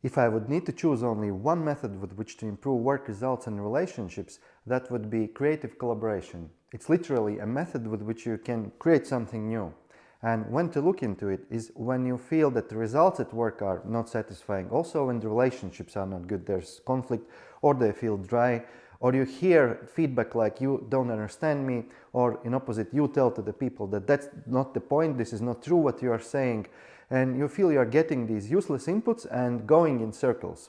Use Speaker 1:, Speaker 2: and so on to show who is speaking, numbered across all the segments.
Speaker 1: If I would need to choose only one method with which to improve work results and relationships, that would be creative collaboration. It's literally a method with which you can create something new. And when to look into it is when you feel that the results at work are not satisfying. Also when the relationships are not good, there's conflict, or they feel dry, or you hear feedback like you don't understand me, or in opposite you tell to the people that that's not the point, this is not true what you are saying, and you feel you are getting these useless inputs and going in circles.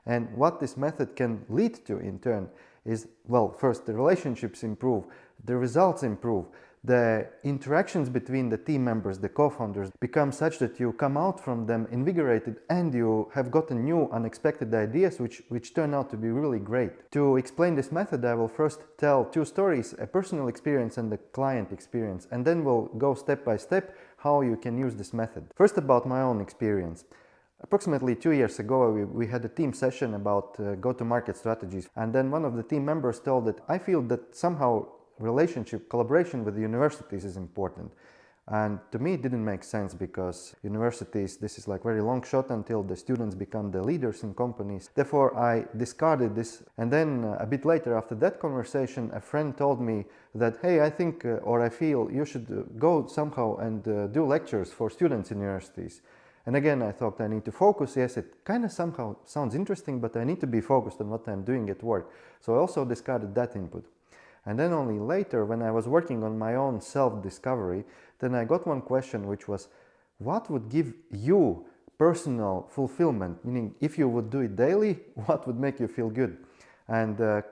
Speaker 1: And what this method can lead to in turn is, well, first the relationships improve, the results improve, the interactions between the team members, the co-founders, become such that you come out from them invigorated and you have gotten new unexpected ideas which turn out to be really great. To explain this method, I will first tell two stories, a personal experience and a client experience, and then we'll go step by step how you can use this method. First, about my own experience. Approximately 2 years ago, we had a team session about go-to-market strategies, and then one of the team members told that I feel that somehow relationship, collaboration with the universities is important. And to me it didn't make sense, because universities, this is like very long shot until the students become the leaders in companies. Therefore I discarded this, and then a bit later after that conversation a friend told me that, hey, I think or I feel you should go somehow and do lectures for students in universities. And again I thought I need to focus. Yes, it kind of somehow sounds interesting, but I need to be focused on what I'm doing at work. So I also discarded that input. And then only later, when I was working on my own self-discovery, then I got one question, which was, what would give you personal fulfillment? Meaning, if you would do it daily, what would make you feel good? And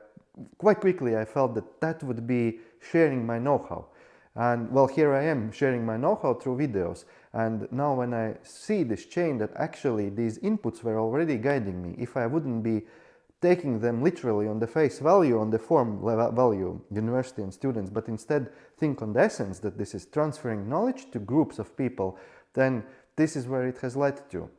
Speaker 1: quite quickly I felt that that would be sharing my know-how. And well, here I am sharing my know-how through videos. And now when I see this chain that actually these inputs were already guiding me, if I wouldn't be taking them literally on the face value, on the form value, university and students, but instead think on the essence that this is transferring knowledge to groups of people, then this is where it has led to.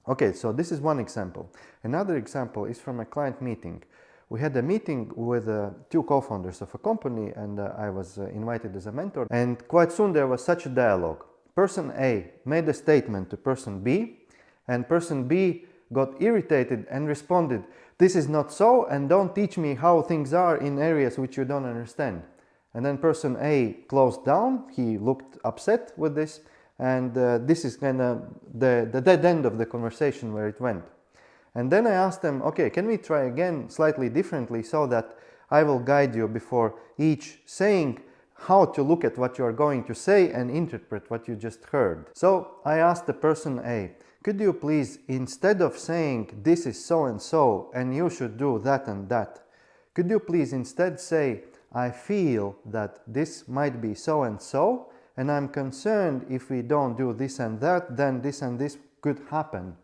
Speaker 1: Okay, so this is one example. Another example is from a client meeting. We had a meeting with two co-founders of a company, and I was invited as a mentor, and quite soon there was such a dialogue. Person A made a statement to person B, and person B got irritated and responded, "This is not so, and don't teach me how things are in areas which you don't understand." And then person A closed down, he looked upset with this, and this is kind of the dead end of the conversation where it went. And then I asked them, okay, can we try again slightly differently, so that I will guide you before each saying how to look at what you are going to say and interpret what you just heard. So I asked the person A, could you please, instead of saying this is so and you should do that and that, could you please instead say, I feel that this might be so and I'm concerned if we don't do this and that, then this and this could happen.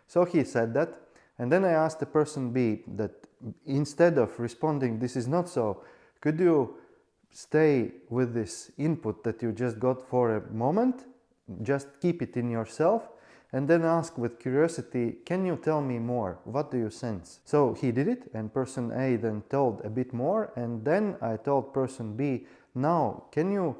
Speaker 1: So he said that, and then I asked the person B that instead of responding this is not so, could you stay with this input that you just got for a moment, just keep it in yourself, and then ask with curiosity, can you tell me more? What do you sense? So he did it, and person A then told a bit more, and then I told person B, now can you,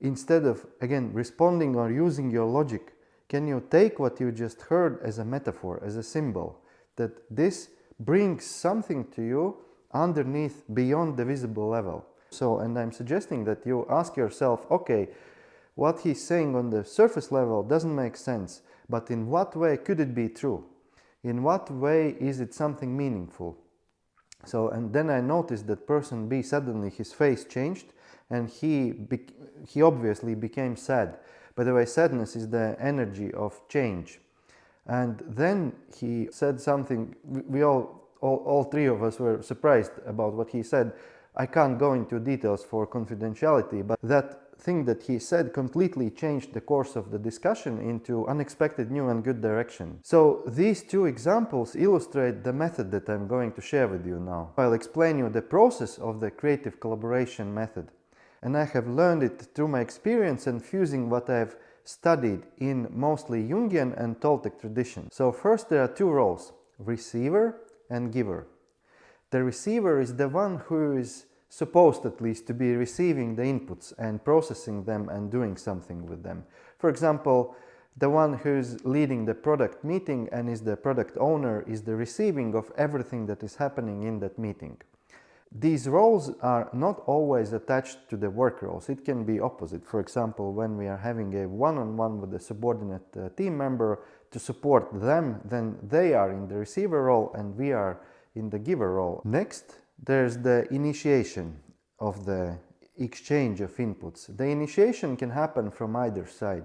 Speaker 1: instead of again responding or using your logic, can you take what you just heard as a metaphor, as a symbol, that this brings something to you underneath, beyond the visible level. So, and I'm suggesting that you ask yourself, okay, what he's saying on the surface level doesn't make sense, but in what way could it be true? In what way is it something meaningful? So, and then I noticed that person B, suddenly his face changed and he obviously became sad. By the way, sadness is the energy of change. And then he said something, we all three of us were surprised about what he said. I can't go into details for confidentiality, but that thing that he said completely changed the course of the discussion into unexpected new and good direction. So these two examples illustrate the method that I'm going to share with you now. I'll explain you the process of the creative collaboration method. And I have learned it through my experience and fusing what I've studied in mostly Jungian and Toltec tradition. So first there are two roles, receiver and giver. The receiver is the one who is supposed at least to be receiving the inputs and processing them and doing something with them. For example, The one who's leading the product meeting and is the product owner is the receiving of everything that is happening in that meeting. These roles are not always attached to the work roles. It can be opposite. For example, when we are having a one-on-one with a subordinate team member to support them, then they are in the receiver role and we are in the giver role. Next, there's the initiation of the exchange of inputs. The initiation can happen from either side.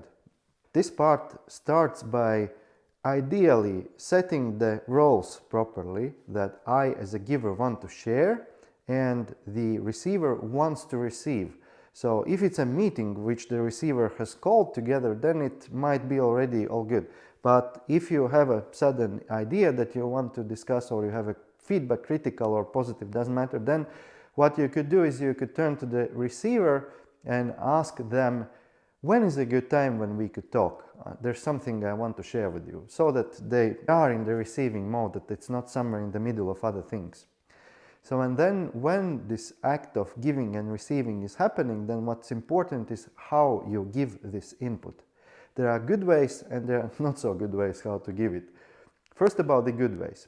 Speaker 1: This part starts by ideally setting the roles properly that I as a giver want to share and the receiver wants to receive. So if it's a meeting which the receiver has called together, then it might be already all good. But if you have a sudden idea that you want to discuss, or you have a feedback, critical or positive, doesn't matter, then what you could do is you could turn to the receiver and ask them, when is a good time when we could talk? There's something I want to share with you, so that they are in the receiving mode, that it's not somewhere in the middle of other things. So, and then when this act of giving and receiving is happening, then what's important is how you give this input. There are good ways and there are not so good ways how to give it. First, about the good ways.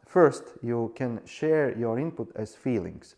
Speaker 1: First, you can share your input as feelings.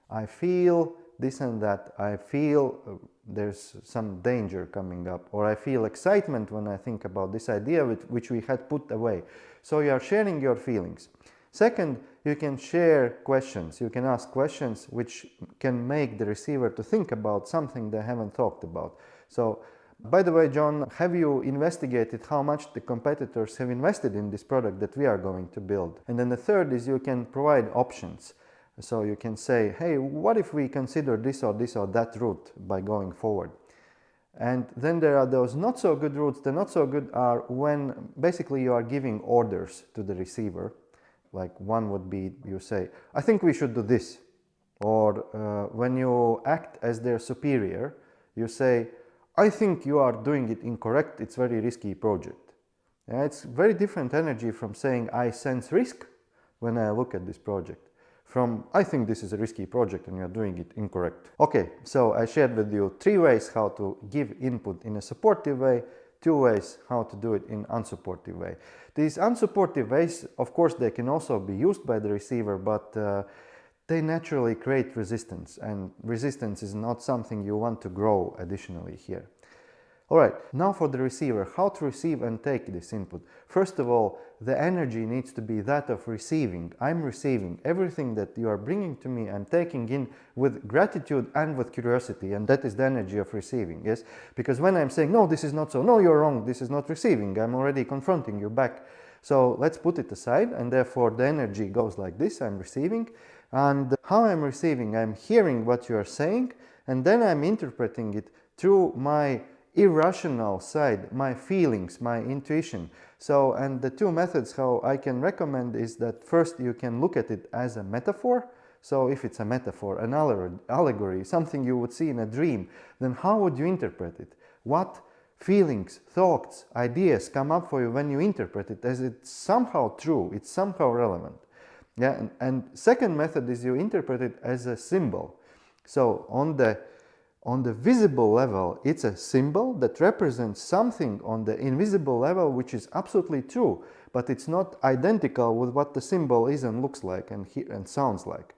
Speaker 1: I feel this and that. I feel there's some danger coming up, or I feel excitement when I think about this idea which we had put away. So you are sharing your feelings. Second, you can share questions. You can ask questions which can make the receiver to think about something they haven't thought about. So, by the way, John, have you investigated how much the competitors have invested in this product that we are going to build? And then the third is you can provide options. So you can say, hey, what if we consider this or that route by going forward? And then there are those not so good routes. The not so good are when basically you are giving orders to the receiver. Like one would be, you say, I think we should do this. Or when you act as their superior, you say, I think you are doing it incorrect, it's a very risky project. It's very different energy from saying I sense risk when I look at this project, from I think this is a risky project and you are doing it incorrect. Okay, so I shared with you 3 ways how to give input in a supportive way, 2 ways how to do it in unsupportive way. These unsupportive ways, of course, they can also be used by the receiver, but they naturally create resistance, and resistance is not something you want to grow additionally here. All right, now for the receiver, how to receive and take this input. First of all, the energy needs to be that of receiving. I'm receiving everything that you are bringing to me. I'm taking in with gratitude and with curiosity, and that is the energy of receiving, yes? Because when I'm saying, no, this is not so, no, you're wrong, this is not receiving, I'm already confronting you back. So let's put it aside, and therefore the energy goes like this, I'm receiving. And how I'm receiving, I'm hearing what you are saying, and then I'm interpreting it through my irrational side, my feelings, my intuition. So, and the 2 methods how I can recommend is that first you can look at it as a metaphor. So if it's a metaphor, an allegory, something you would see in a dream, then how would you interpret it? What feelings, thoughts, ideas come up for you when you interpret it as it's somehow true, it's somehow relevant. Yeah, and second method is you interpret it as a symbol. So on the visible level, it's a symbol that represents something on the invisible level which is absolutely true, but it's not identical with what the symbol is and looks like and sounds like.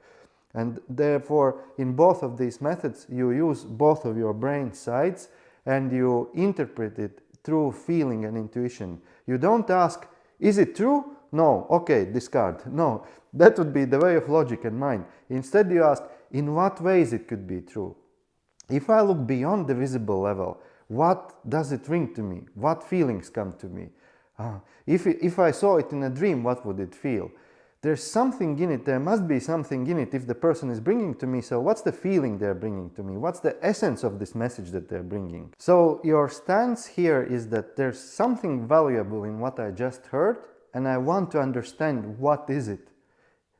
Speaker 1: And therefore, in both of these methods, you use both of your brain sides and you interpret it through feeling and intuition. You don't ask, is it true? No, okay, discard. No, that would be the way of logic and mind. Instead, you ask, in what ways it could be true? If I look beyond the visible level, what does it ring to me? What feelings come to me? If I saw it in a dream, what would it feel? There's something in it, there must be something in it if the person is bringing to me. So what's the feeling they're bringing to me? What's the essence of this message that they're bringing? So your stance here is that there's something valuable in what I just heard, and I want to understand what is it.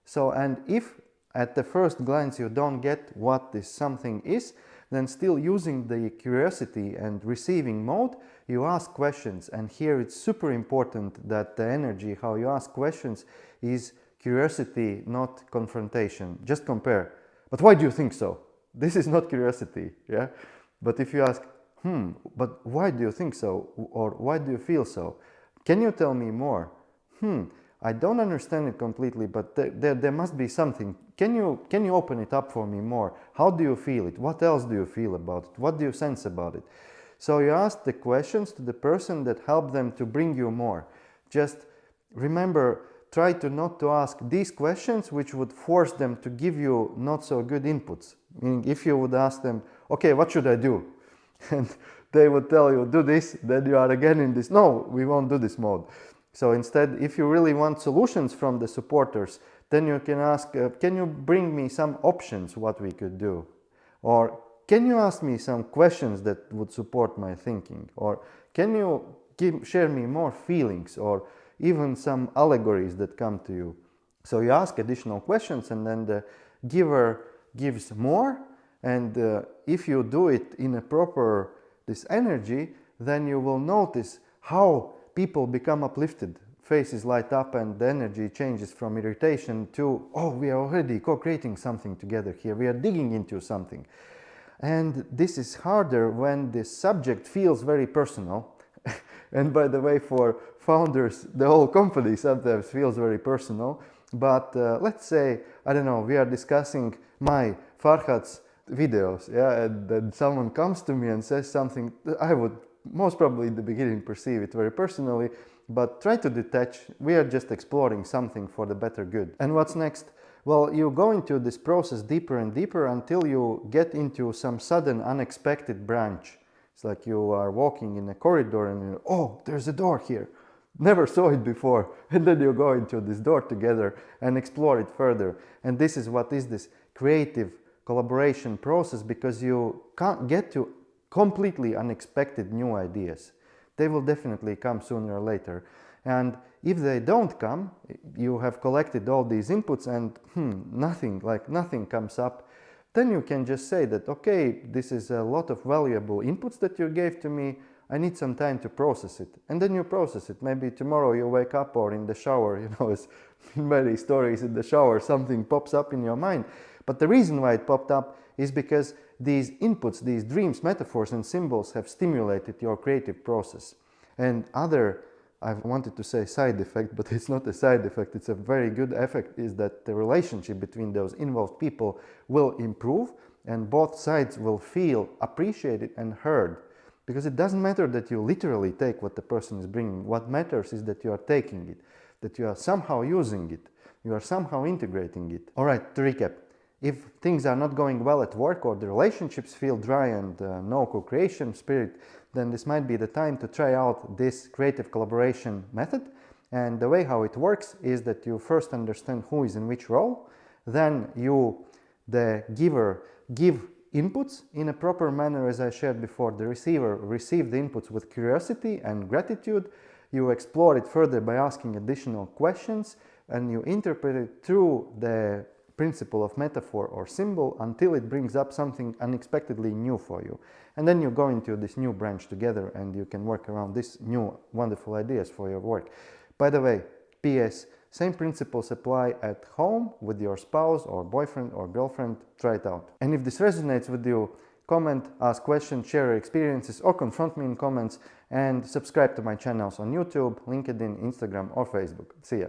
Speaker 1: So, and if at the first glance you don't get what this something is, then still using the curiosity and receiving mode, you ask questions. And here it's super important that the energy, how you ask questions, is curiosity, not confrontation. Just compare. But why do you think so? This is not curiosity, yeah? But if you ask, But why do you think so? Or why do you feel so? Can you tell me more? I don't understand it completely, but there must be something. Can you open it up for me more? How do you feel it? What else do you feel about it? What do you sense about it? So you ask the questions to the person that help them to bring you more. Just remember, try to not to ask these questions which would force them to give you not so good inputs. Meaning, if you would ask them, okay, what should I do? And they would tell you, do this, then you are again in this, no, we won't do this mode. So instead, if you really want solutions from the supporters, then you can ask, can you bring me some options what we could do? Or can you ask me some questions that would support my thinking? Or can you share me more feelings or even some allegories that come to you? So you ask additional questions, and then the giver gives more. And if you do it in a proper this energy, then you will notice how people become uplifted. Faces light up and the energy changes from irritation to, oh, we are already co-creating something together here. We are digging into something. And this is harder when the subject feels very personal. And by the way, for founders, the whole company sometimes feels very personal. But let's say, I don't know, we are discussing my Farhad's videos, yeah, and then someone comes to me and says something that I would most probably in the beginning perceive it very personally, but try to detach. We are just exploring something for the better good. And what's next? Well, you go into this process deeper and deeper until you get into some sudden unexpected branch. It's like you are walking in a corridor and oh, there's a door here. Never saw it before. And then you go into this door together and explore it further. And this is what is this creative collaboration process, because you can't get to completely unexpected new ideas. They will definitely come sooner or later. And if they don't come, you have collected all these inputs and nothing comes up, then you can just say that, okay, this is a lot of valuable inputs that you gave to me. I need some time to process it. And then you process it. Maybe tomorrow you wake up or in the shower, as in many stories in the shower, something pops up in your mind. But the reason why it popped up is because these inputs, these dreams, metaphors and symbols have stimulated your creative process. And I wanted to say side effect, but it's not a side effect, it's a very good effect, is that the relationship between those involved people will improve and both sides will feel appreciated and heard. Because it doesn't matter that you literally take what the person is bringing. What matters is that you are taking it, that you are somehow using it, you are somehow integrating it. All right, to recap. If things are not going well at work or the relationships feel dry and no co-creation spirit, then this might be the time to try out this creative collaboration method. And the way how it works is that you first understand who is in which role, then you, the giver, give inputs in a proper manner, as I shared before. The receiver receives the inputs with curiosity and gratitude. You explore it further by asking additional questions, and you interpret it through the principle of metaphor or symbol until it brings up something unexpectedly new for you. And then you go into this new branch together and you can work around these new wonderful ideas for your work. By the way, PS, same principles apply at home with your spouse or boyfriend or girlfriend. Try it out. And if this resonates with you, comment, ask questions, share your experiences, or confront me in comments, and subscribe to my channels on YouTube, LinkedIn, Instagram, or Facebook. See ya.